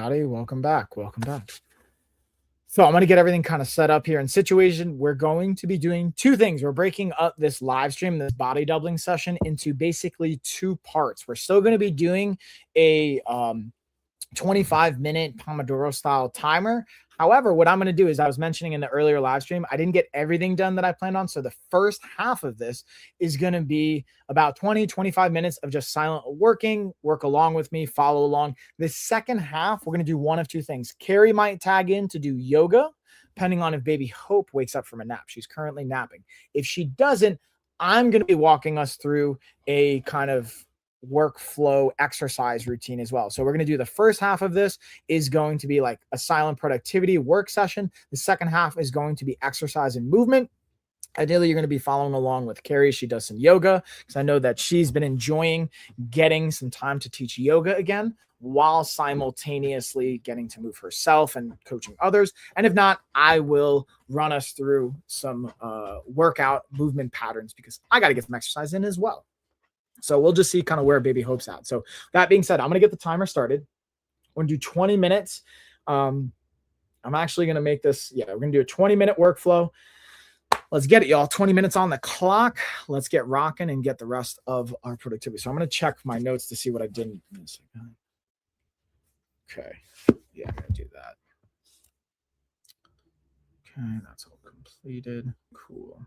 Howdy. Welcome back. Welcome back. So I'm going to get everything kind of set up here in situation. We're going to be doing two things. We're breaking up this live stream, this body doubling session, into basically two parts. We're still going to be doing a 25-minute Pomodoro style timer. However, what I'm going to do is, I was mentioning in the earlier live stream, I didn't get everything done that I planned on. So the first half of this is going to be about 20-25 minutes of just silent working, work along with me, follow along. The second half, we're going to do one of two things. Cari might tag in to do yoga, depending on if baby Hope wakes up from a nap. She's currently napping. If she doesn't, I'm going to be walking us through a kind of workflow exercise routine as well. So we're going to do the first half of this is going to be like a silent productivity work session. The second half is going to be exercise and movement. Ideally, you're going to be following along with Cari. She does some yoga because I know that she's been enjoying getting some time to teach yoga again while simultaneously getting to move herself and coaching others. And if not, I will run us through some workout movement patterns because I got to get some exercise in as well. So we'll just see kind of where baby Hope's at. So that being said, I'm going to get the timer started. We're going to do 20 minutes. I'm actually going to make this, we're going to do a 20-minute workflow. Let's get it, y'all. 20 minutes on the clock. Let's get rocking and get the rest of our productivity. So I'm going to check my notes to see what I didn't miss. Okay. Yeah, I'm going to do that. Okay, that's all completed. Cool.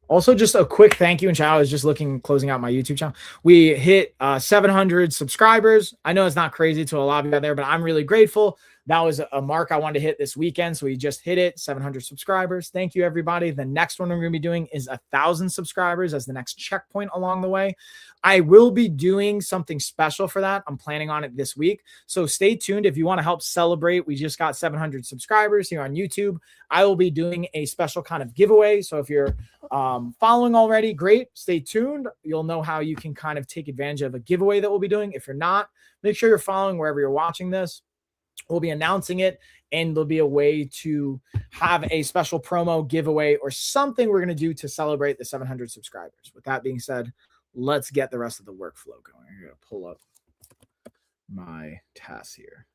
Also, just a quick thank you and shout out. I was just closing out my YouTube channel. We hit 700 subscribers. I know it's not crazy to a lot of you out there, but I'm really grateful. That was a mark I wanted to hit this weekend. So we just hit it, 700 subscribers. Thank you, everybody. The next one we're going to be doing is 1,000 subscribers as the next checkpoint along the way. I will be doing something special for that. I'm planning on it this week. So stay tuned. If you want to help celebrate, we just got 700 subscribers here on YouTube. I will be doing a special kind of giveaway. So if you're following already, great. Stay tuned. You'll know how you can kind of take advantage of a giveaway that we'll be doing. If you're not, make sure you're following wherever you're watching this. We'll be announcing it, and there'll be a way to have a special promo giveaway or something we're going to do to celebrate the 700 subscribers. With that being said, let's get the rest of the workflow going. I'm going to pull up my tasks here.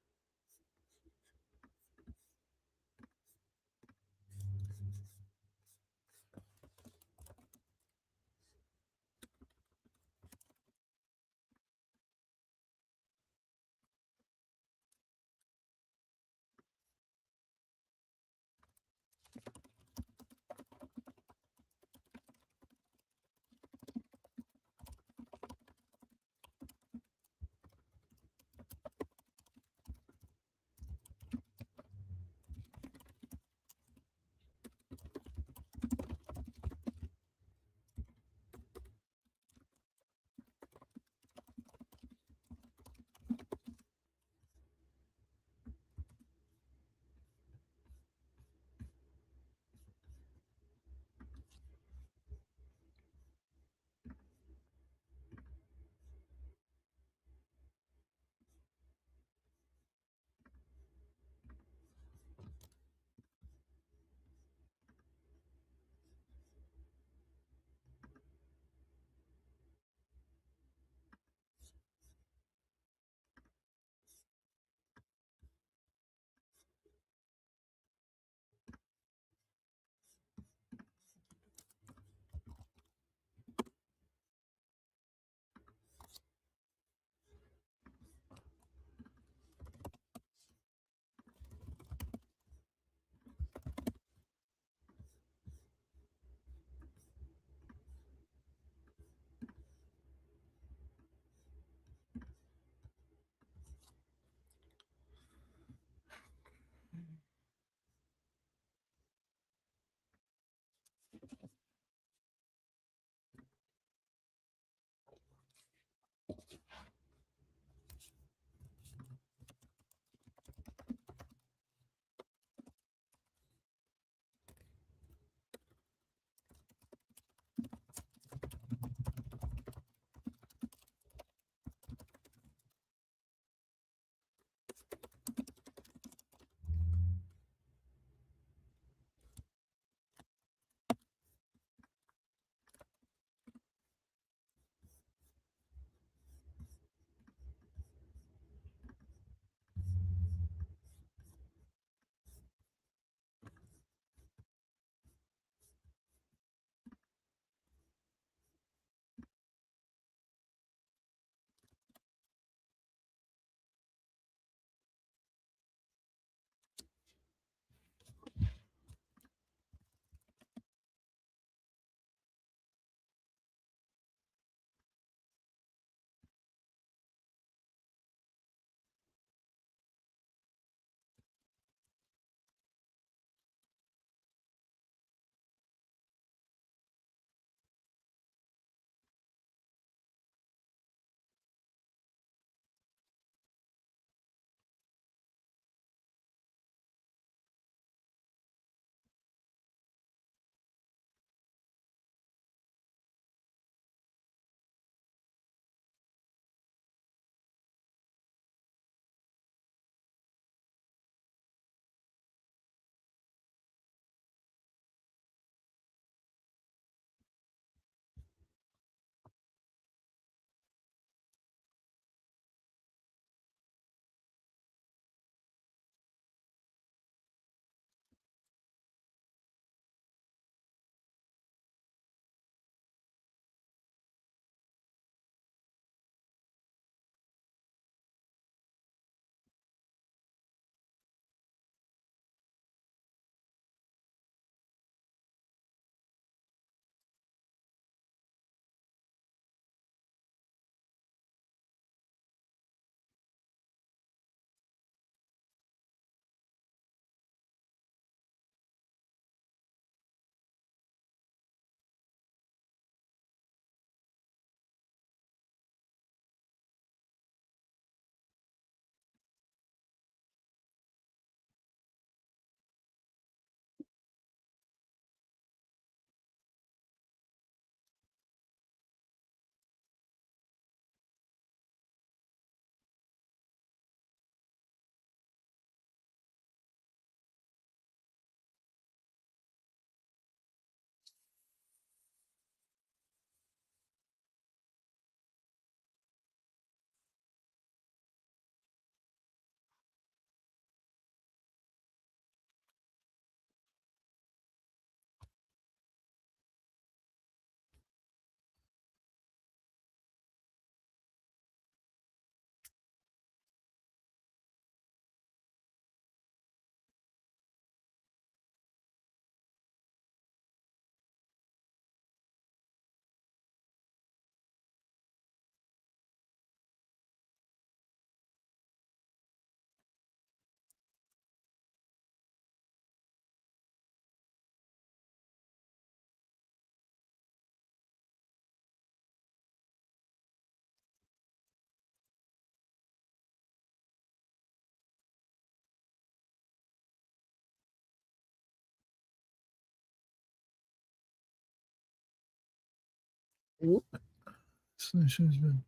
Solutions been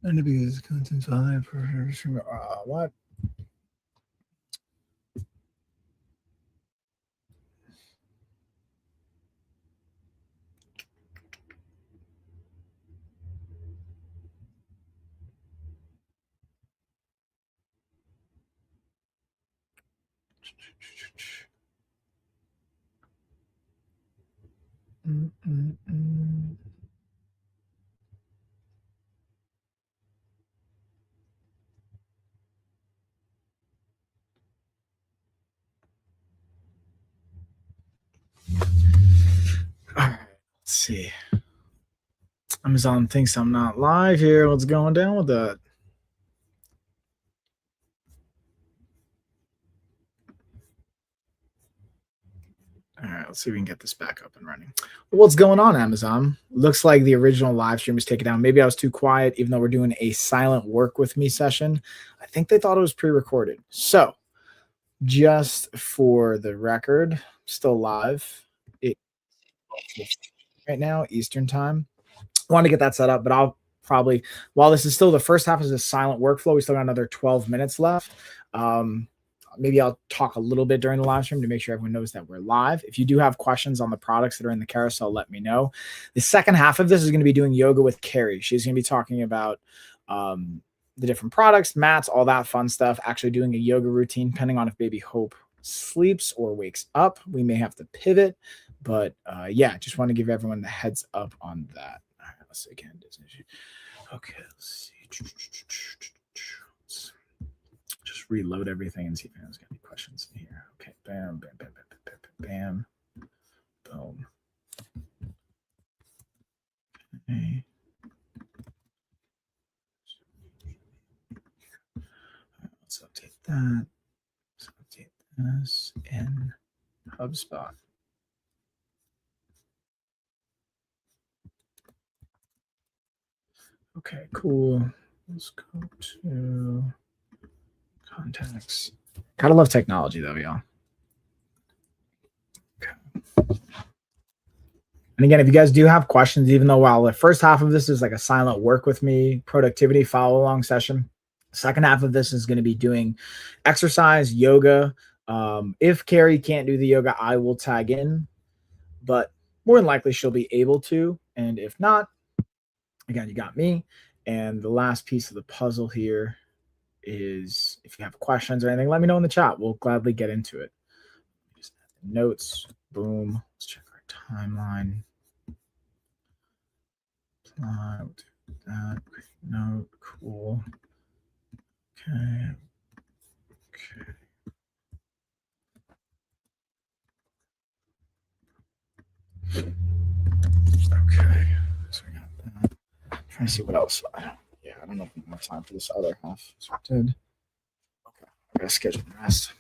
and because content's high for what? All right, let's see. Amazon thinks I'm not live here. What's going down with that? All right, let's see if we can get this back up and running. What's going on, Amazon? Looks like the original live stream was taken down. Maybe I was too quiet, even though we're doing a silent work with me session. I think they thought it was pre-recorded. So, just for the record, still live. Right now, Eastern time. I want to get that set up, but I'll probably, while this is still the first half is a silent workflow, we still got another 12 minutes left. Maybe I'll talk a little bit during the live stream to make sure everyone knows that we're live. If you do have questions on the products that are in the carousel, let me know. The second half of this is going to be doing yoga with Cari. She's going to be talking about the different products, mats, all that fun stuff, actually doing a yoga routine, depending on if baby Hope sleeps or wakes up. We may have to pivot, but yeah, just want to give everyone the heads up on that. All right, let's see again. Okay, let's see. Just reload everything and see if anyone's got any questions in here. Okay, bam, bam, bam, bam, bam, bam, boom. Okay. Let's update that. Let's update this in HubSpot. Okay, cool. Let's go to contacts. Gotta love technology though, y'all. Okay. And again, if you guys do have questions, even though while the first half of this is like a silent work with me, productivity follow along session, second half of this is going to be doing exercise, yoga. If Cari can't do the yoga, I will tag in, but more than likely she'll be able to. And if not, again, you got me. And the last piece of the puzzle here is if you have questions or anything, let me know in the chat. We'll gladly get into it. Just add the notes. Boom. Let's check our timeline. We'll do that. Note. Cool. Okay. Okay. Okay. So we got that. I'm trying to see what else. Yeah, I don't know if we have time for this other half. So we did. Okay. I gotta schedule the rest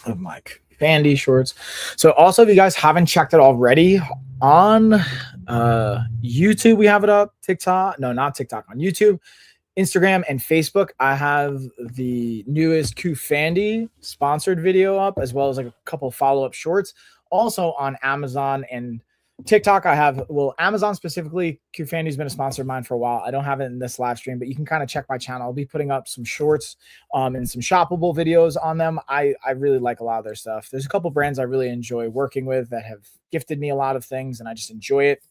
of my Fandy shorts. So also, if you guys haven't checked it already, on YouTube we have it up. TikTok, no, not TikTok, on YouTube, Instagram, and Facebook, I have the newest Fandy sponsored video up, as well as like a couple follow-up shorts. Also on Amazon and TikTok, I have, well, Amazon specifically, Fandy's been a sponsor of mine for a while. I don't have it in this live stream, but you can kind of check my channel. I'll be putting up some shorts and some shoppable videos on them. I really like a lot of their stuff. There's a couple brands I really enjoy working with that have gifted me a lot of things, and I just enjoy it.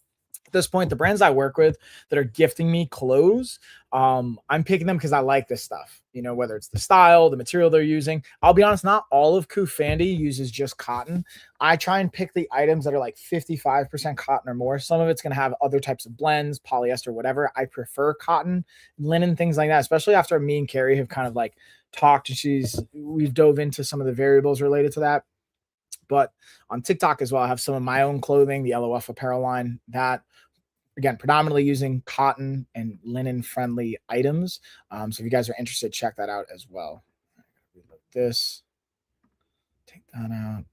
At this point, the brands I work with that are gifting me clothes, I'm picking them because I like this stuff, you know, whether it's the style, the material they're using. I'll be honest, not all of Fandy uses just cotton. I try and pick the items that are like 55% cotton or more. Some of it's going to have other types of blends, polyester, whatever. I prefer cotton, linen, things like that, especially after me and Cari have kind of like talked and we've dove into some of the variables related to that. But on TikTok as well, I have some of my own clothing, the LOF apparel line, that again, predominantly using cotton and linen friendly items. So if you guys are interested, check that out as well. Reload this, take that out.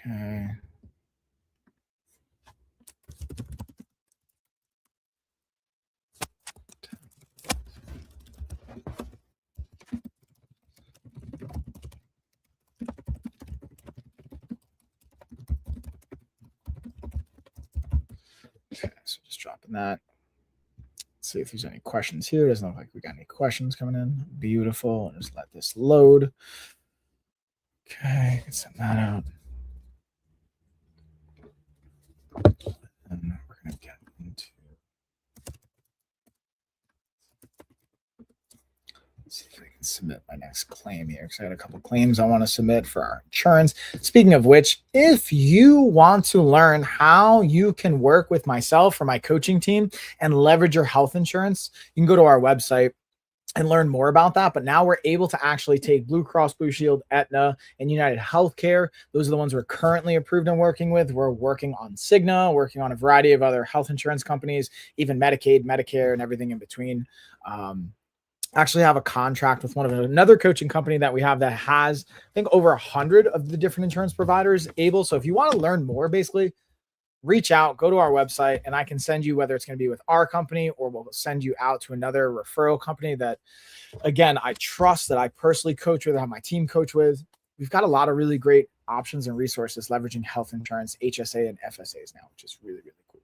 Okay. Okay, so just dropping that. Let's see if there's any questions here. Doesn't look like we got any questions coming in. Beautiful. I'll just let this load. Okay, send that out. And we're going to get into. Let's see if I can submit my next claim here, because I got a couple claims I want to submit for our insurance. Speaking of which, if you want to learn how you can work with myself or my coaching team and leverage your health insurance, you can go to our website and learn more about that. But now we're able to actually take Blue Cross Blue Shield, Aetna, and United Healthcare. Those are the ones we're currently approved and working with. We're working on Cigna, working on a variety of other health insurance companies, even Medicaid, Medicare, and everything in between. Actually have a contract with another coaching company that we have that has, I think, over 100 of the different insurance providers able. So if you want to learn more, basically reach out, go to our website, and I can send you, whether it's going to be with our company or we'll send you out to another referral company that, again, I trust, that I personally coach with, have my team coach with. We've got a lot of really great options and resources leveraging health insurance, HSA and FSAs now, which is really, really cool.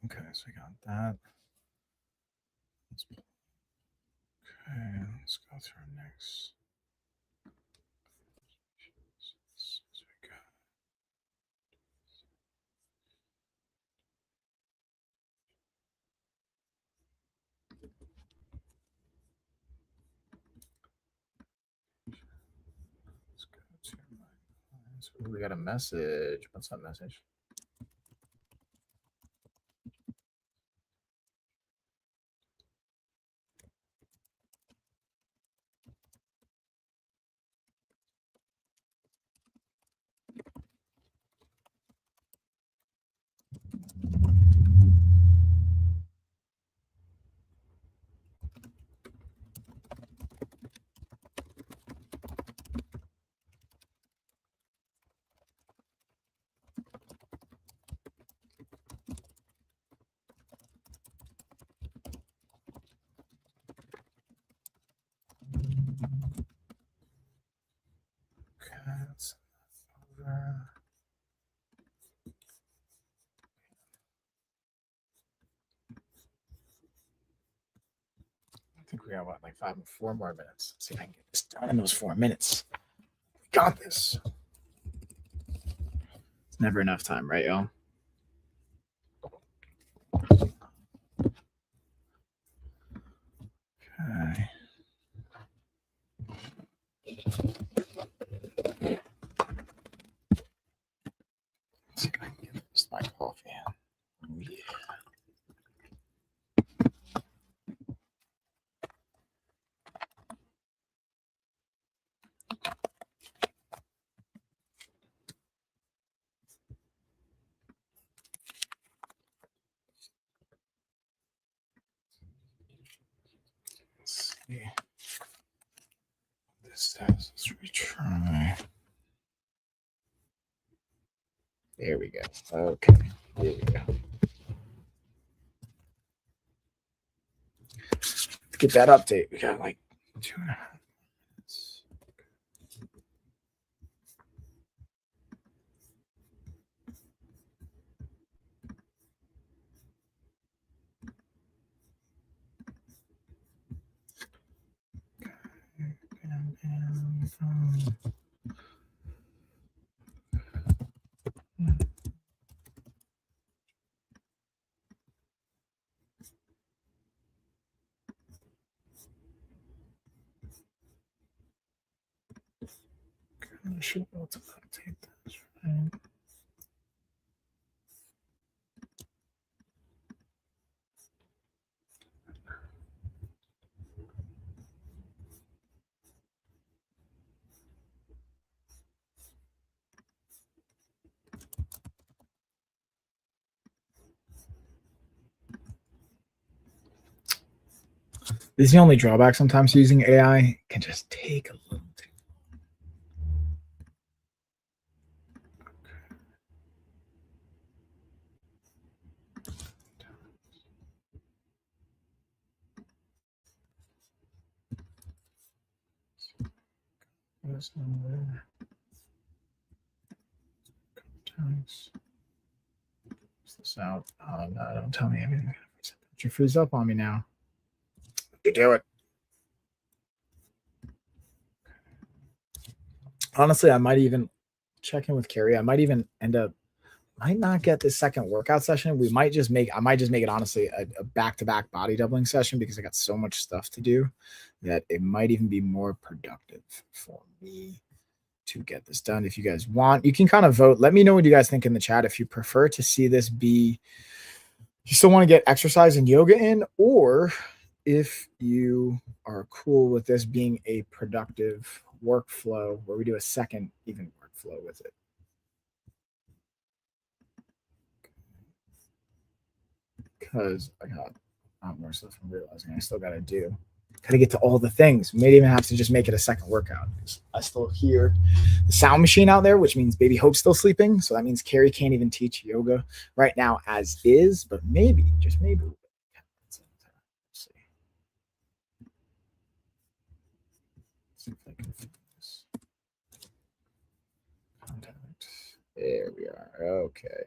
Okay, so we got that. Okay, let's go through next. Let's go to my. We got a message. What's that message? Cats over. I think we got what, like 4 more minutes. Let's see if I can get this done in those 4 minutes. We got this. It's never enough time, right, y'all? Okay. Let's see if I can get this my coffee in. Oh, yeah. Let's see. This says, let's retry. There we go. Okay. There we go. get that update. We got like 2.5 minutes. I should be able to update this, right? This is the only drawback sometimes to using AI. It can just take a little too long. What's this out? Oh, no, don't tell me everything. You freeze up on me now. You do it. Honestly, I might even check in with Cari. I might even might not get this second workout session. I might just make it honestly a back-to-back body doubling session because I got so much stuff to do that it might even be more productive for me to get this done. If you guys want, you can kind of vote. Let me know what you guys think in the chat. If you prefer to see this be, you still want to get exercise and yoga in, or if you are cool with this being a productive workflow where we do a second even workflow with it. Because I got a lot more stuff I'm realizing I still got to do. Got to get to all the things. Maybe even have to just make it a second workout. I still hear the sound machine out there, which means Baby Hope's still sleeping. So that means Cari can't even teach yoga right now as is, but maybe, just maybe. Let's see. See if I can fit this. Contact. There we are. Okay.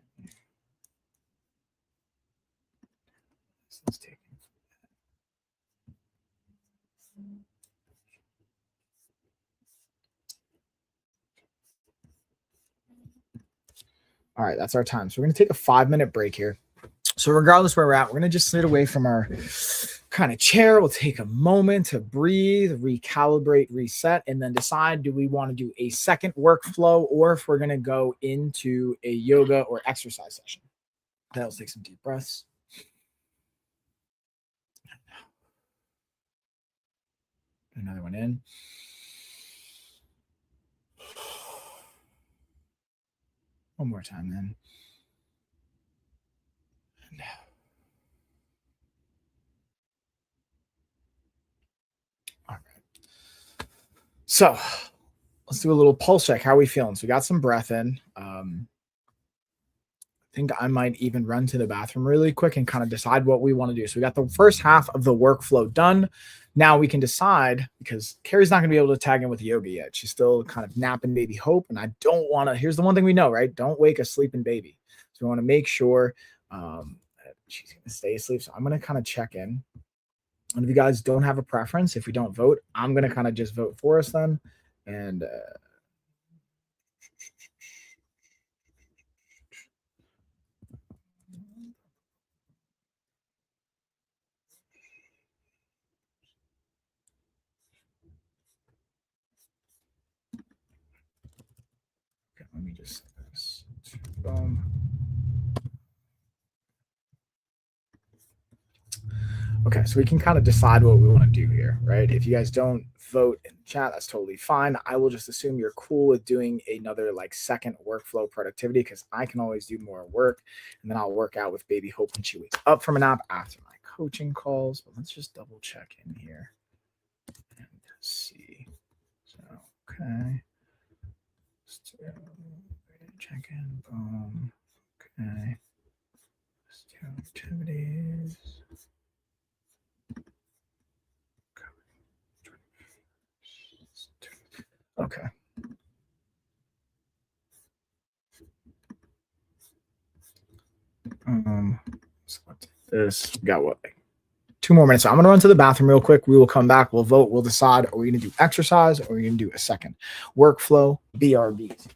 Let's take it. All right, that's our time. So we're going to take a 5-minute break here. So regardless where we're at, we're going to just sit away from our kind of chair. We'll take a moment to breathe, recalibrate, reset, and then decide, do we want to do a second workflow or if we're going to go into a yoga or exercise session. Let's take some deep breaths. Another one in. One more time then. And all right. So let's do a little pulse check. How are we feeling? So we got some breath in. I think I might even run to the bathroom really quick and kind of decide what we want to do. So we got the first half of the workflow done. Now we can decide, because Cari's not going to be able to tag in with yoga yet. She's still kind of napping Baby Hope. And I don't want to, here's the one thing we know, right? Don't wake a sleeping baby. So we want to make sure that she's going to stay asleep. So I'm going to kind of check in. And if you guys don't have a preference, if we don't vote, I'm going to kind of just vote for us then. And okay, let me just say this. Boom. Okay, so we can kind of decide what we want to do here, right? If you guys don't vote in the chat, that's totally fine. I will just assume you're cool with doing another like second workflow productivity, because I can always do more work, and then I'll work out with Baby Hope when she wakes up from a nap after my coaching calls. But let's just double check in here and see. So, okay. Let's do check in. Boom. Okay. Let's do activities. Okay. Select this. We got what? 2 more minutes. So I'm going to run to the bathroom real quick. We will come back. We'll vote. We'll decide. Are we going to do exercise or are we going to do a second workflow BRBs?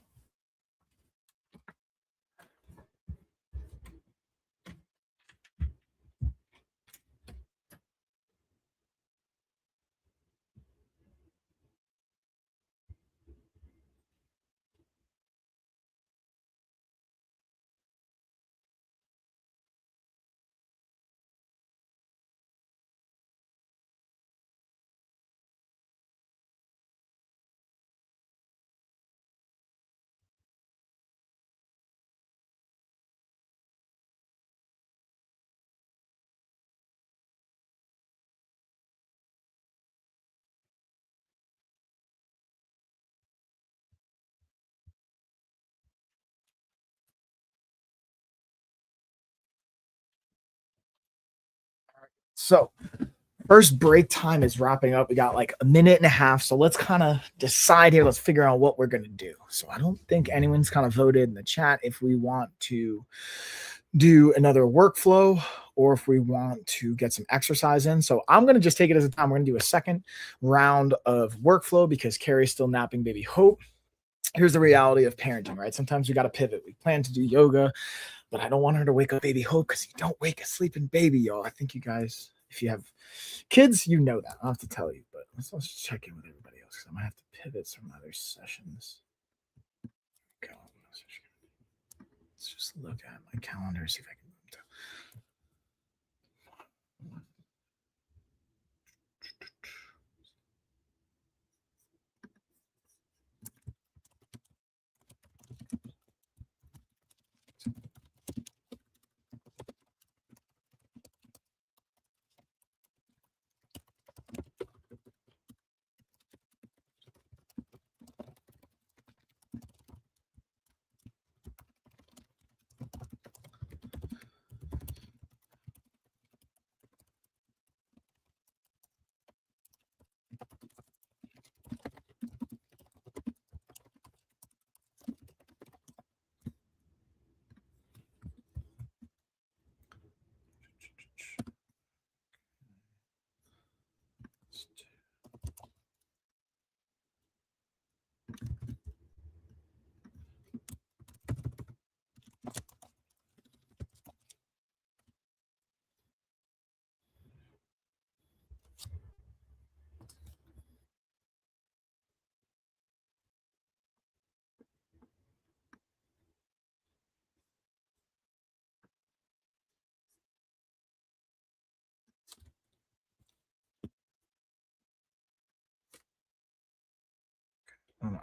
So first break time is wrapping up. We got like a minute and a half. So let's kind of decide here. Let's figure out what we're going to do. So I don't think anyone's kind of voted in the chat if we want to do another workflow or if we want to get some exercise in. So I'm going to just take it as a time. We're going to do a second round of workflow because Cari's still napping baby Hope. Here's the reality of parenting, right? Sometimes we got to pivot. We plan to do yoga, but I don't want her to wake up baby Hope because you don't wake a sleeping baby, y'all. I think you guys, if you have kids, you know that. I don't have to tell you, but let's check in with everybody else because I might have to pivot some other sessions. Okay. Let's just look at my calendar, see if I can move to.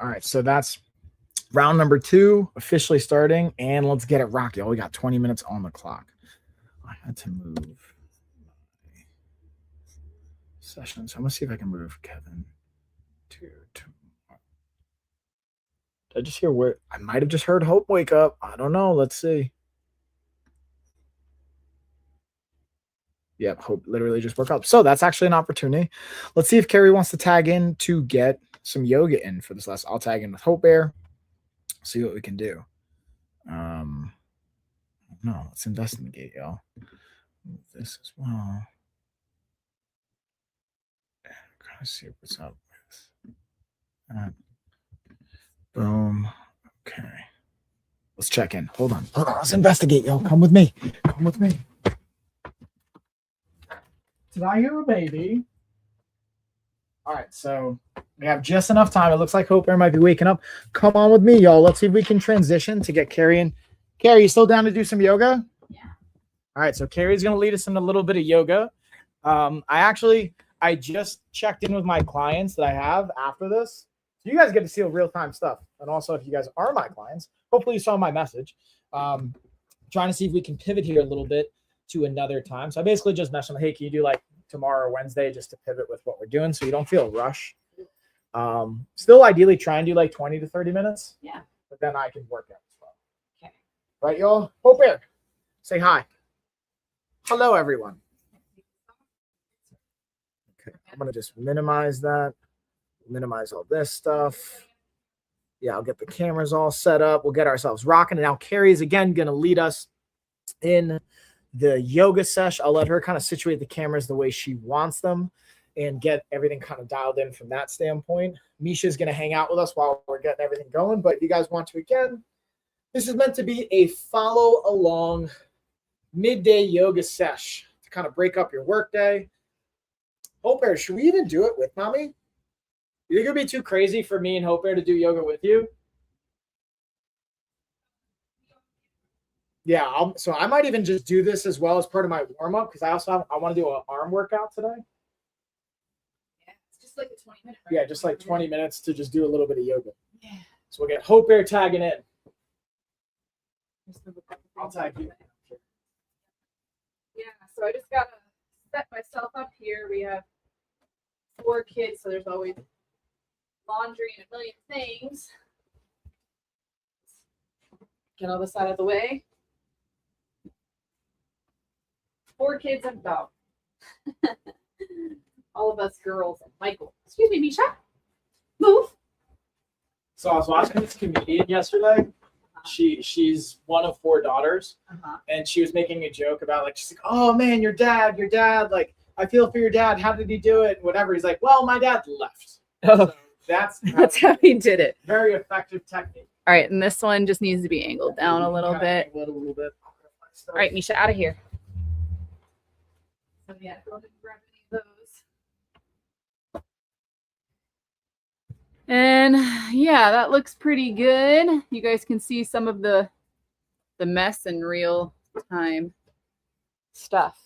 All right, so that's round number 2 officially starting, and let's get it rocky. Oh, we got 20 minutes on the clock. I had to move my session, so I'm gonna see if I can move Kevin to tomorrow. Did I just hear where I might have just heard Hope wake up? I don't know. Let's see. Yep, Hope literally just woke up. So that's actually an opportunity. Let's see if Cari wants to tag in to get some yoga in for this lesson. I'll tag in with Hope Bear. See what we can do. No, let's investigate, y'all. Move this as well. Kind of see what's up with that. Boom. Okay. Let's check in. Hold on. Let's investigate, y'all. Come with me. Come with me. Did I hear a baby? All right, so we have just enough time. It looks like Hope Bear might be waking up. Come on with me, y'all. Let's see if we can transition to get Cari in. Cari, you still down to do some yoga? Yeah. All right, so Cari's going to lead us in a little bit of yoga. I just checked in with my clients that I have after this. So you guys get to see real-time stuff. And also, if you guys are my clients, hopefully you saw my message. Trying to see if we can pivot here a little bit to another time. So I basically just mentioned, hey, can you do like tomorrow or Wednesday just to pivot with what we're doing so you don't feel rushed. Still ideally try and do like 20 to 30 minutes. Yeah. But then I can work out as well. Okay. Right, y'all? Hope Bear, say hi. Hello, everyone. Okay. I'm going to just minimize that. Minimize all this stuff. Yeah, I'll get the cameras all set up. We'll get ourselves rocking. And now Cari is again going to lead us in the yoga session. I'll let her kind of situate the cameras the way she wants them and get everything kind of dialed in from that standpoint. Misha's going to hang out with us while we're getting everything going. But if you guys want to, again, this is meant to be a follow along midday yoga sesh to kind of break up your workday. Hope Bear, should we even do it with mommy? You think it'd be too crazy for me and Hope Bear to do yoga with you? Yeah, so I might even just do this as well as part of my warm up because I want to do an arm workout today. Yeah, it's just like a 20-minute. Right? Yeah, just like 20 minutes to just do a little bit of yoga. Yeah. So we'll get Hope Bear tagging in. I'll tag you. Yeah, so I just gotta set myself up here. We have 4 kids, so there's always laundry and a million things. Get all this out of the way. 4 kids and a dog. All of us girls and Michael. Excuse me, Misha. Move. So I was watching this comedian yesterday. She's one of 4 daughters, and she was making a joke about like, she's like, oh man, your dad, like, I feel for your dad. How did he do it? Whatever. He's like, well, my dad left. Oh, so that's how he did it. Very effective technique. All right, and this one just needs to be angled down a little bit. A little bit. All right, Misha, out of here. So yeah, go ahead and grab any of those. And yeah, that looks pretty good. You guys can see some of the mess in real time stuff.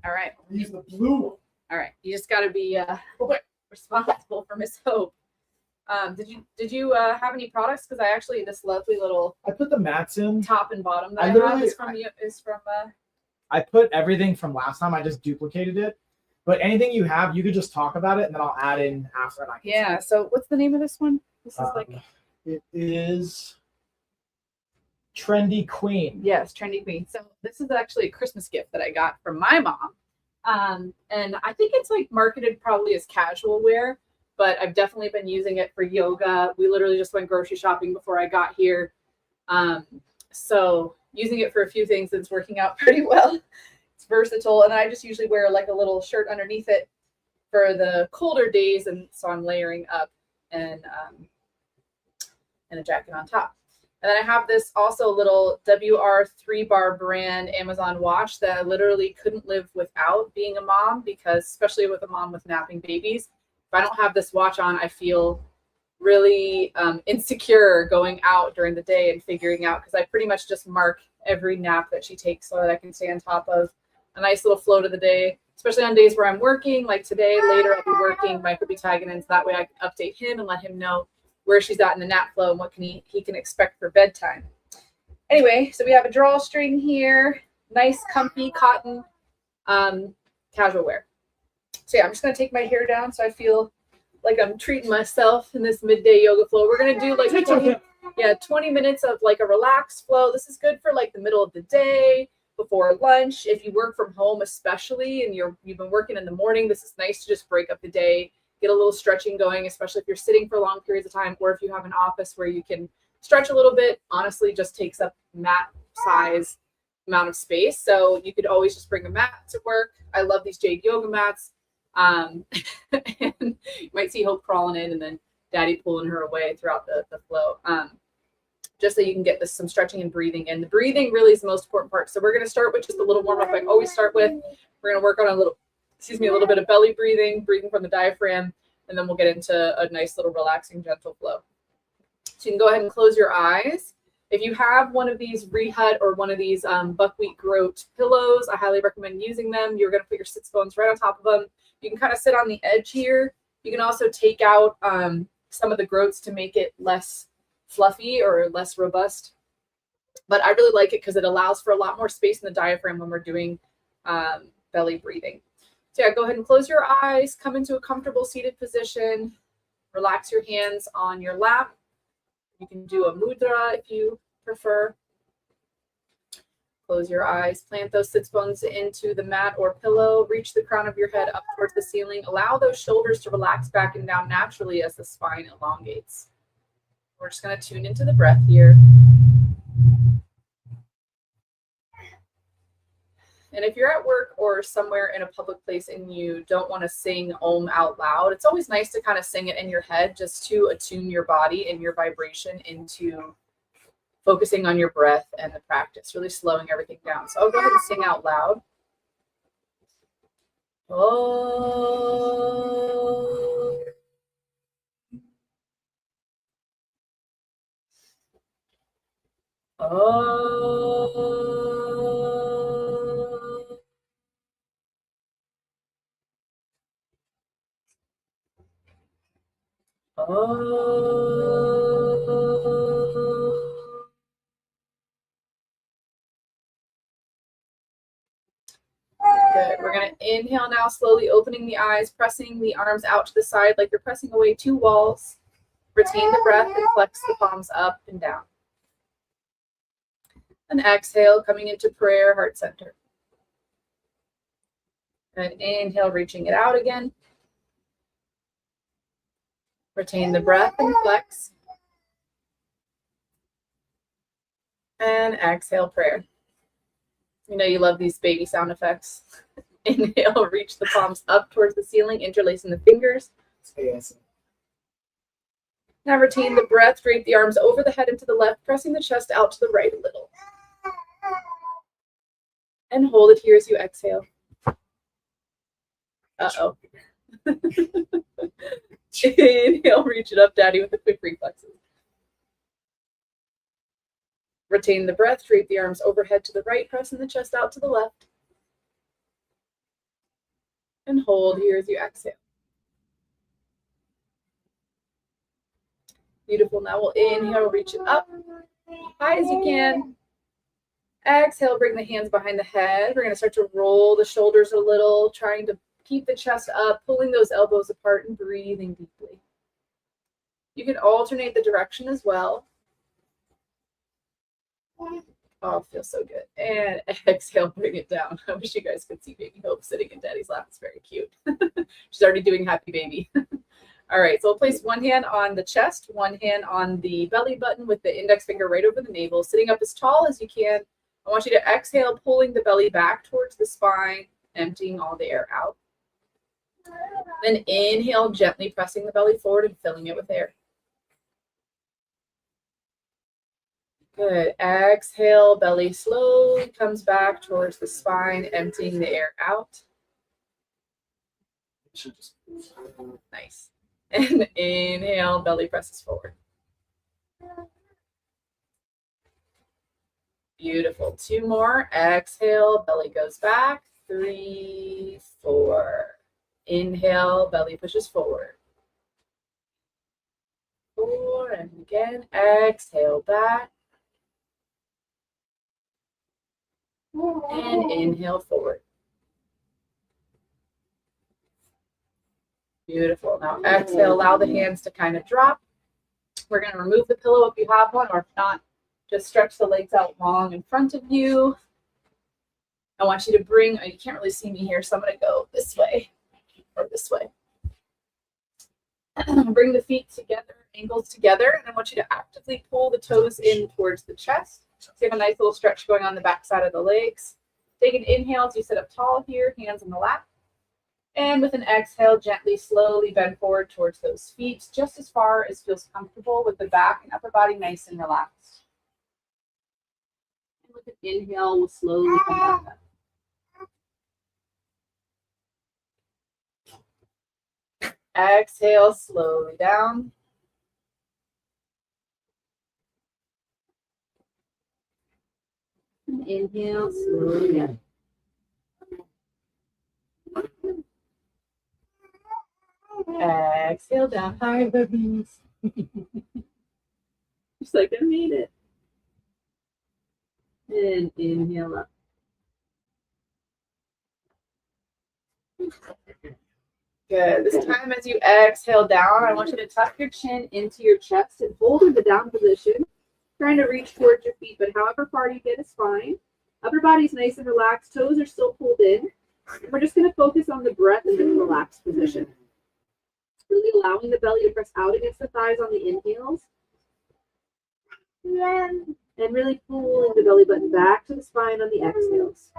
All right. Use the blue one. All right. You just got to be responsible for Miss Hope. Did you have any products? Because I actually this lovely little I put the mats in top and bottom that I have is from I put everything from last time. I just duplicated it. But anything you have, you could just talk about it, and then I'll add in after. Yeah. So what's the name of this one? This is it is Trendy Queen. Yes, Trendy Queen. So this is actually a Christmas gift that I got from my mom. And I think it's like marketed probably as casual wear, but I've definitely been using it for yoga. We literally just went grocery shopping before I got here. So using it for a few things, it's working out pretty well. It's versatile. And then I just usually wear like a little shirt underneath it for the colder days. And so I'm layering up and a jacket on top. And then I have this also little WR 3-bar brand Amazon watch that I literally couldn't live without being a mom, because especially with a mom with napping babies, if I don't have this watch on, I feel really insecure going out during the day and figuring out, because I pretty much just mark every nap that she takes so that I can stay on top of a nice little flow to the day, especially on days where I'm working. Like today, later I'll be working, Mike will be tagging in, so that way I can update him and let him know where she's at in the nap flow and what he can expect for bedtime. Anyway, so we have a drawstring here, nice comfy cotton casual wear. So yeah, I'm just gonna take my hair down so I feel like I'm treating myself in this midday yoga flow. We're gonna do like 20 minutes of like a relaxed flow. This is good for like the middle of the day, before lunch. If you work from home especially and you've been working in the morning, this is nice to just break up the day, get a little stretching going, especially if you're sitting for long periods of time, or if you have an office where you can stretch a little bit. Honestly, just takes up mat size amount of space. So you could always just bring a mat to work. I love these Jade yoga mats. And you might see Hope crawling in and then Daddy pulling her away throughout the flow. Just so you can get some stretching and breathing. And the breathing really is the most important part. So we're going to start with just a little warm up I always start with. We're going to work on a little bit of belly breathing from the diaphragm, and then we'll get into a nice little relaxing, gentle flow. So you can go ahead and close your eyes. If you have one of these Rehut or one of these buckwheat groat pillows, I highly recommend using them. You're going to put your sits bones right on top of them. You can kind of sit on the edge here. You can also take out some of the groats to make it less fluffy or less robust. But I really like it because it allows for a lot more space in the diaphragm when we're doing belly breathing. So yeah, go ahead and close your eyes, come into a comfortable seated position, relax your hands on your lap. You can do a mudra if you prefer. Close your eyes, plant those sits bones into the mat or pillow, reach the crown of your head up towards the ceiling. Allow those shoulders to relax back and down naturally as the spine elongates. We're just going to tune into the breath here. And if you're at work or somewhere in a public place and you don't want to sing Om out loud, it's always nice to kind of sing it in your head just to attune your body and your vibration into focusing on your breath and the practice, really slowing everything down. So I'll go ahead and sing out loud. Oh. Oh. Oh. Good. We're going to inhale now, slowly opening the eyes, pressing the arms out to the side like you're pressing away two walls. Retain the breath and flex the palms up and down. And exhale, coming into prayer, heart center. And inhale, reaching it out again. Retain the breath and flex. And exhale, prayer. You know you love these baby sound effects. Inhale, reach the palms up towards the ceiling, interlacing the fingers. Yes. Now retain the breath, drape the arms over the head and to the left, pressing the chest out to the right a little. And hold it here as you exhale. Uh-oh. Inhale, reach it up, daddy, with the quick reflexes. Retain the breath, drape the arms overhead to the right, pressing the chest out to the left. And hold here as you exhale. Beautiful. Now we'll inhale, reach it up, high as you can. Exhale, bring the hands behind the head. We're going to start to roll the shoulders a little, trying to keep the chest up, pulling those elbows apart and breathing deeply. You can alternate the direction as well. Oh, it feels so good. And exhale, bring it down. I wish you guys could see baby Hope sitting in daddy's lap. It's very cute. She's already doing happy baby. All right, so we'll place one hand on the chest, one hand on the belly button with the index finger right over the navel, sitting up as tall as you can. I want you to exhale, pulling the belly back towards the spine, emptying all the air out. Then inhale, gently pressing the belly forward and filling it with air. Good. Exhale, belly slowly comes back towards the spine, emptying the air out. Nice. And inhale, belly presses forward. Beautiful. Two more. Exhale, belly goes back. 3, 4. Inhale, belly pushes forward. 4, and again, exhale back. And inhale forward. Beautiful. Now exhale, allow the hands to kind of drop. We're going to remove the pillow if you have one, or if not, just stretch the legs out long in front of you. I want you to bring, you can't really see me here, so I'm going to go this way or this way. Bring the feet together, ankles together, and I want you to actively pull the toes in towards the chest. So you have a nice little stretch going on the back side of the legs. Take an inhale as you sit up tall here, hands in the lap. And with an exhale, gently, slowly bend forward towards those feet, just as far as feels comfortable with the back and upper body nice and relaxed. And with an inhale, we'll slowly come back up. Exhale, slowly down. And inhale, slowly down. Exhale down. Hi, babies. Just like I made it. And inhale up. Good. This time as you exhale down, I want you to tuck your chin into your chest and hold in the down position. Trying to reach towards your feet, but however far you get is fine. Upper body's nice and relaxed. Toes are still pulled in. We're just going to focus on the breath in this relaxed position. Really allowing the belly to press out against the thighs on the inhales And really pulling the belly button back to the spine on the exhales.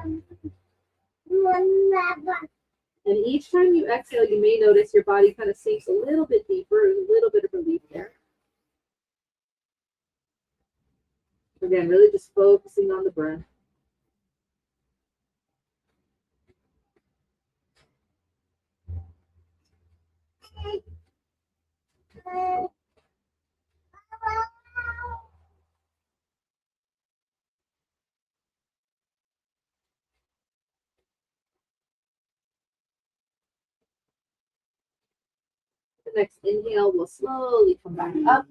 And each time you exhale, you may notice your body kind of sinks a little bit deeper, a little bit of relief there. Again, really just focusing on the breath. The next inhale will slowly come back up.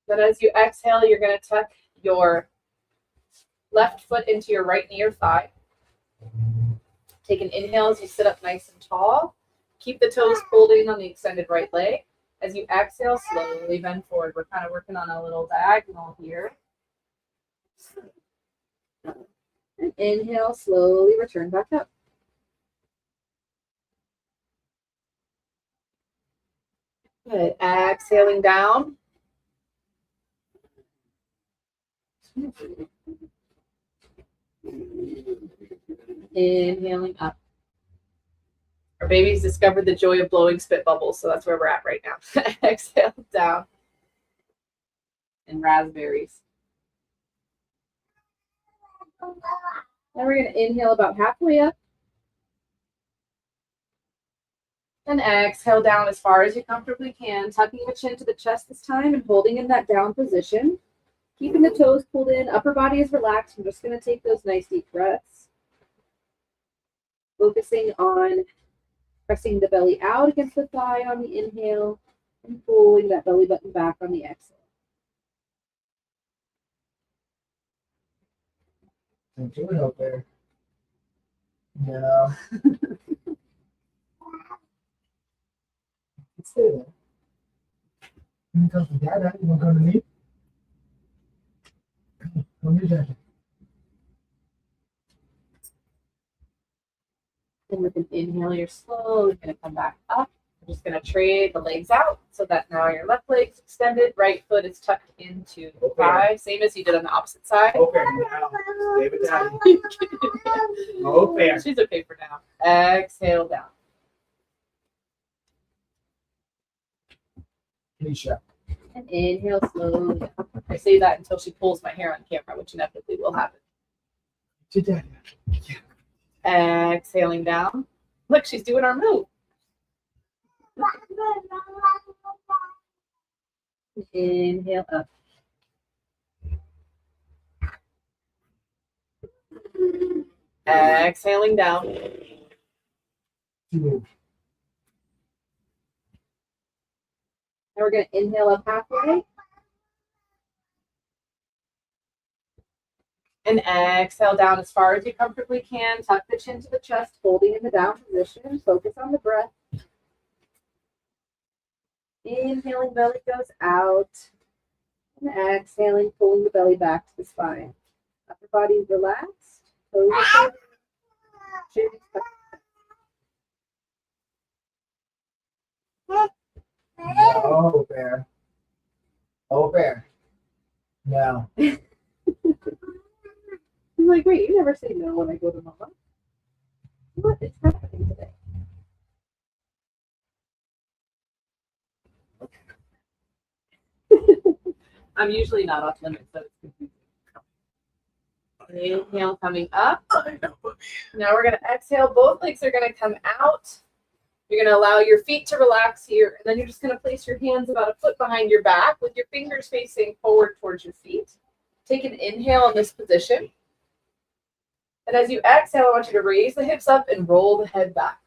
Then as you exhale, you're going to tuck your left foot into your right knee or thigh. Take an inhale as you sit up nice and tall. Keep the toes pulled in on the extended right leg. As you exhale, slowly bend forward. We're kind of working on a little diagonal here. And inhale, slowly return back up. Good. Exhaling down. Inhaling up. Our babies discovered the joy of blowing spit bubbles, so that's where we're at right now. Exhale down. And raspberries. Now we're going to inhale about halfway up. And exhale down as far as you comfortably can, tucking the chin to the chest this time and holding in that down position. Keeping the toes pulled in, upper body is relaxed. I'm just going to take those nice deep breaths. Focusing on pressing the belly out against the thigh on the inhale and pulling that belly button back on the exhale. Don't do it out there. No. Stay there. You can come to Dad. You want to come to me? Come to Dad. And with an inhale, you're slowly going to come back up. We're just going to trade the legs out so that now your left leg's extended, right foot is tucked into the thigh, same as you did on the opposite side. Okay, now. Stay with Daddy. Okay. She's okay for now. Exhale down. Nisha. And inhale slowly. I say that until she pulls my hair on camera, which inevitably will happen. To Daddy. Yeah. Exhaling down. Look, she's doing our move. Inhale up. Exhaling down. Move. Now we're going to inhale up halfway. And exhale down as far as you comfortably can. Tuck the chin to the chest, holding in the down position. Focus on the breath. Inhaling, belly goes out. And exhaling, pulling the belly back to the spine. Upper body is relaxed. Toes are chin is tucked. Oh, bear. Oh, bear. No. I'm like, wait, you never say no when I go to mama. What is happening today? I'm usually not off limits, so it's confusing. Inhale coming up. Now we're going to exhale. Both legs are going to come out. You're going to allow your feet to relax here, and then you're just going to place your hands about a foot behind your back with your fingers facing forward towards your feet. Take an inhale in this position. And as you exhale, I want you to raise the hips up and roll the head back.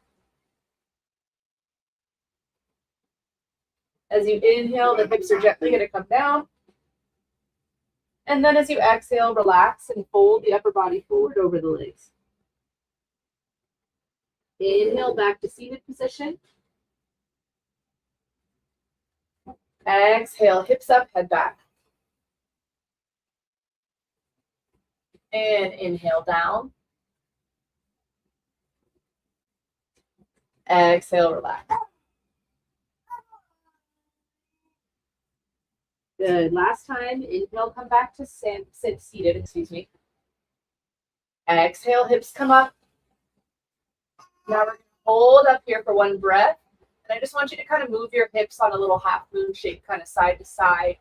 As you inhale, the hips are gently going to come down. And then as you exhale, relax and fold the upper body forward over the legs. Inhale back to seated position. Exhale, hips up, head back. And inhale down. Exhale, relax. Good. Last time, inhale, come back to sit seated, excuse me. Exhale, hips come up. Now we're going to hold up here for one breath. And I just want you to kind of move your hips on a little half moon shape, kind of side to side,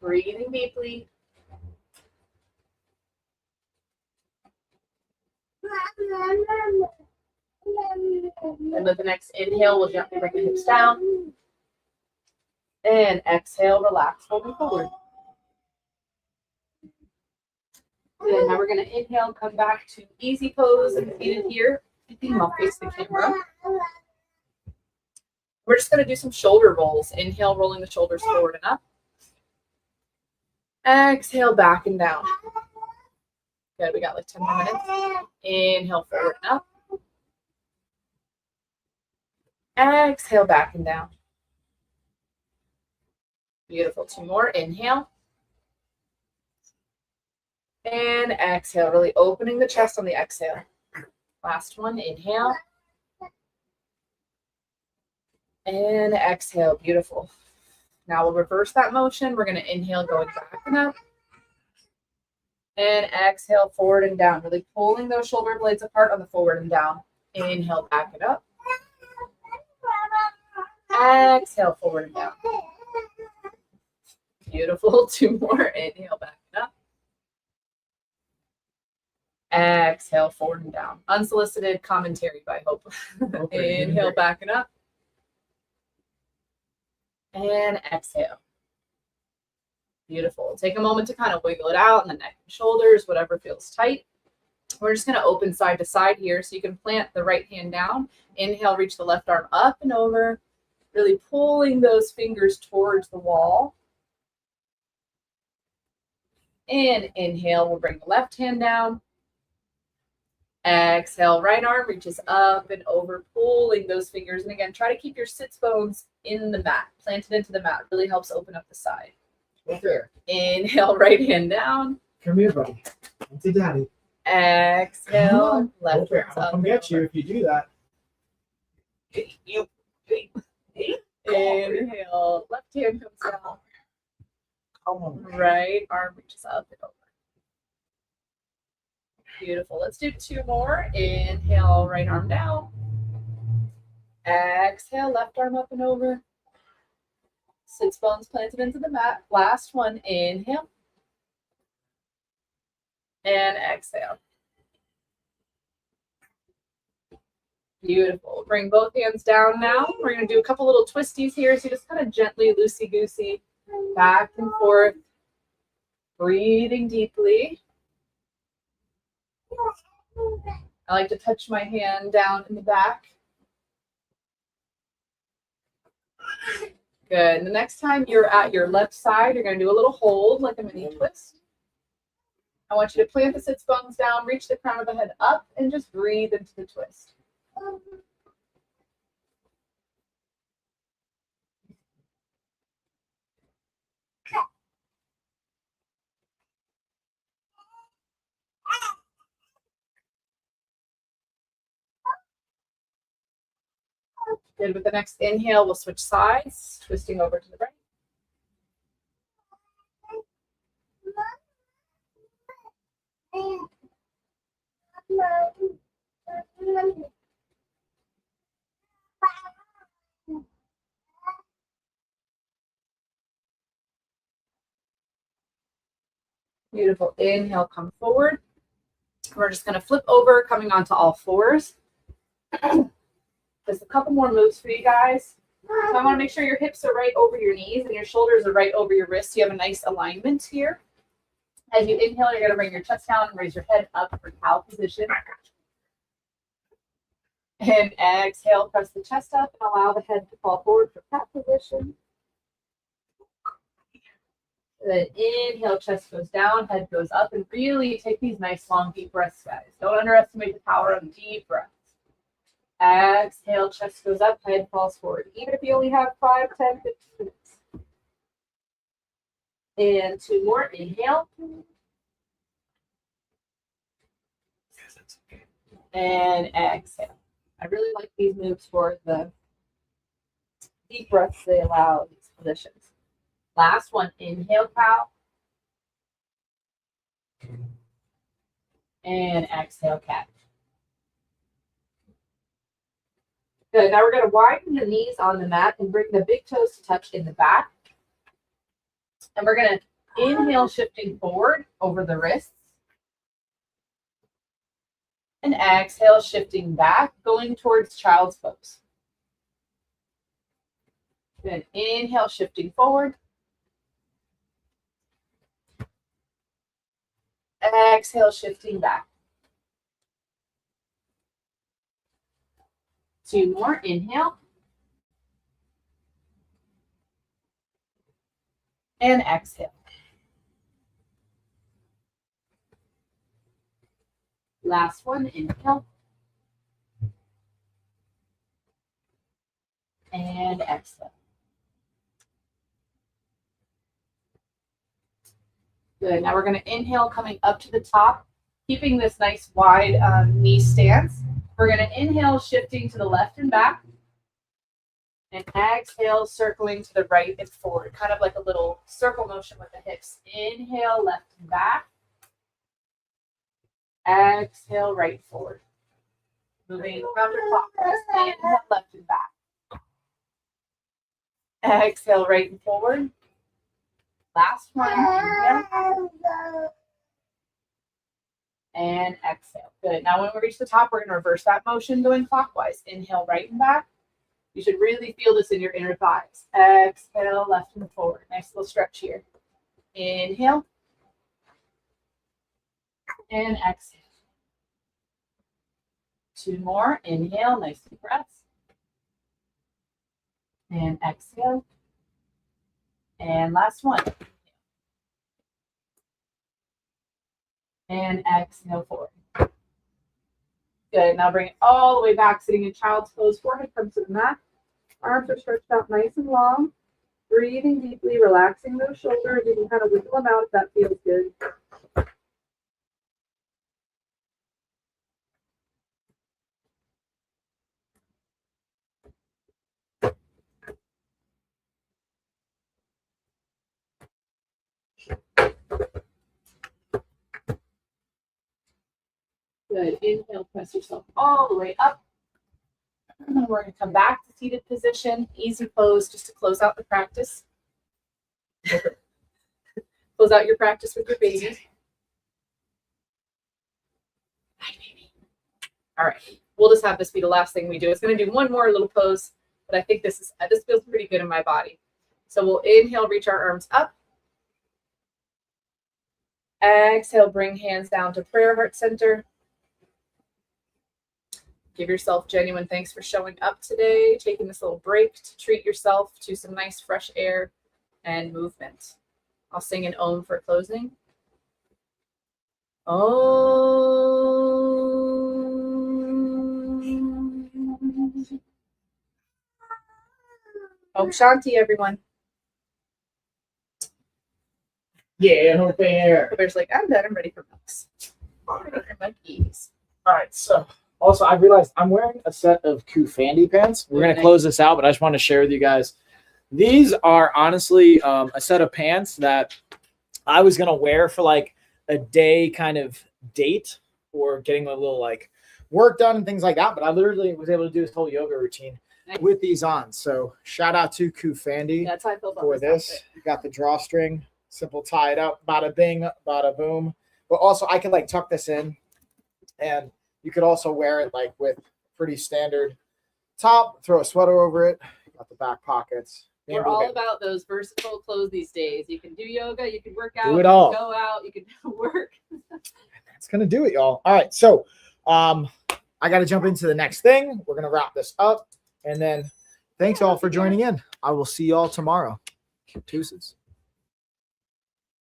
breathing deeply. And with the next inhale, we'll gently bring the hips down. And exhale, relax, moving forward. Good. Now we're going to inhale, come back to easy pose and seated here. I'll face the camera. We're just going to do some shoulder rolls. Inhale, rolling the shoulders forward and up. Exhale, back and down. Good. We got like 10 more minutes. Inhale, forward and up. Exhale, back and down. Beautiful. 2 more. Inhale. And exhale, really opening the chest on the exhale. Last one. Inhale. And exhale. Beautiful. Now we'll reverse that motion. We're going to inhale, going back and up. And exhale, forward and down. Really pulling those shoulder blades apart on the forward and down. Inhale, back and up. Exhale, forward and down. Beautiful. 2 more. Inhale, back and up. Exhale, forward and down. Unsolicited commentary, I hope. Okay. Inhale, back and up. And exhale. Beautiful. Take a moment to kind of wiggle it out in the neck and shoulders, whatever feels tight. We're just going to open side to side here. So you can plant the right hand down. Inhale, reach the left arm up and over. Really pulling those fingers towards the wall. And inhale, we'll bring the left hand down. Exhale, right arm reaches up and over, pulling those fingers. And again, try to keep your sits bones in the mat, planted into the mat. Really helps open up the side. Right there. Inhale, right hand down. Come here, buddy. Come to daddy. Exhale, left hand up. I'll come get you if you do that. Inhale, left hand comes down. Come on. Right arm reaches up and over. Beautiful. Let's do 2 more. Inhale, right arm down. Exhale, left arm up and over. Sits bones planted into the mat. Last one. Inhale. And exhale. Beautiful. Bring both hands down now. We're going to do a couple little twisties here. So you just kind of gently, loosey-goosey, back and forth. Breathing deeply. I like to touch my hand down in the back. Good. And the next time you're at your left side, you're going to do a little hold, like a mini twist. I want you to plant the sits bones down, reach the crown of the head up, and just breathe into the twist. Good. With the next inhale, we'll switch sides, twisting over to the right. Beautiful. Inhale, come forward. We're just going to flip over, coming onto all fours. Just a couple more moves for you guys. So I want to make sure your hips are right over your knees and your shoulders are right over your wrists. You have a nice alignment here. As you inhale, you're going to bring your chest down and raise your head up for cow position. And exhale, press the chest up and allow the head to fall forward for cat position. Then inhale, chest goes down, head goes up, and really take these nice long deep breaths, guys. Don't underestimate the power of deep breaths. Exhale, chest goes up, head falls forward. Even if you only have 5, 10, 15 minutes. And 2 more. Inhale. And exhale. I really like these moves for the deep breaths they allow these positions. Last one, inhale, cow. And exhale, cat. Good. Now we're going to widen the knees on the mat and bring the big toes to touch in the back. And we're going to inhale, shifting forward over the wrists. And exhale, shifting back, going towards child's pose. Then inhale, shifting forward. Exhale, shifting back. 2 more. Inhale. And exhale. Last one. Inhale. And exhale. Good. Now we're going to inhale, coming up to the top, keeping this nice wide knee stance. We're going to inhale, shifting to the left and back. And exhale, circling to the right and forward, kind of like a little circle motion with the hips. Inhale, left and back. Exhale, right forward. Moving counterclockwise. Inhale, left and back. Exhale, right and forward. Last one. Inhale. And exhale. Good. Now when we reach the top, we're going to reverse that motion going clockwise. Inhale, right and back. You should really feel this in your inner thighs. Exhale, left and forward. Nice little stretch here. Inhale. And exhale. 2 more. Inhale, nice deep breaths. And exhale. And last one. And exhale forward. Good. Now bring it all the way back, sitting in child's pose. Forehead comes to the mat. Arms are stretched out nice and long. Breathing deeply, relaxing those shoulders. You can kind of wiggle them out if that feels good. Good. Inhale, press yourself all the way up. And we're going to come back to seated position. Easy pose just to close out the practice. Close out your practice with your baby. Hi, baby. All right. We'll just have this be the last thing we do. It's going to do one more little pose, but I think this feels pretty good in my body. So we'll inhale, reach our arms up. Exhale, bring hands down to prayer heart center. Give yourself genuine thanks for showing up today, taking this little break to treat yourself to some nice fresh air and movement. I'll sing an Om for closing. Om. Om Shanti, everyone. Yeah, Bear. Bear's like, I'm done. I'm ready for milks. I'm ready for monkeys. All right, so also I realized I'm wearing a set of Kufandi pants. We're going to close this out, but I just want to share with you guys. These are honestly a set of pants that I was going to wear for like a day kind of date or getting a little like work done and things like that. But I literally was able to do this whole yoga routine with these on. So shout out to Kufandi That's how I feel about for this. You got the drawstring, simple tie it up, bada bing, bada boom. But also I can like tuck this in, and you could also wear it like with pretty standard top, throw a sweater over it. Got the back pockets. We're all about those versatile clothes these days. You can do yoga, you can work out, do it all. You can go out, you can work. That's gonna do it, y'all. All right, so I got to jump into the next thing. We're gonna wrap this up, and then thanks all for joining in. I will see y'all tomorrow. Deuces.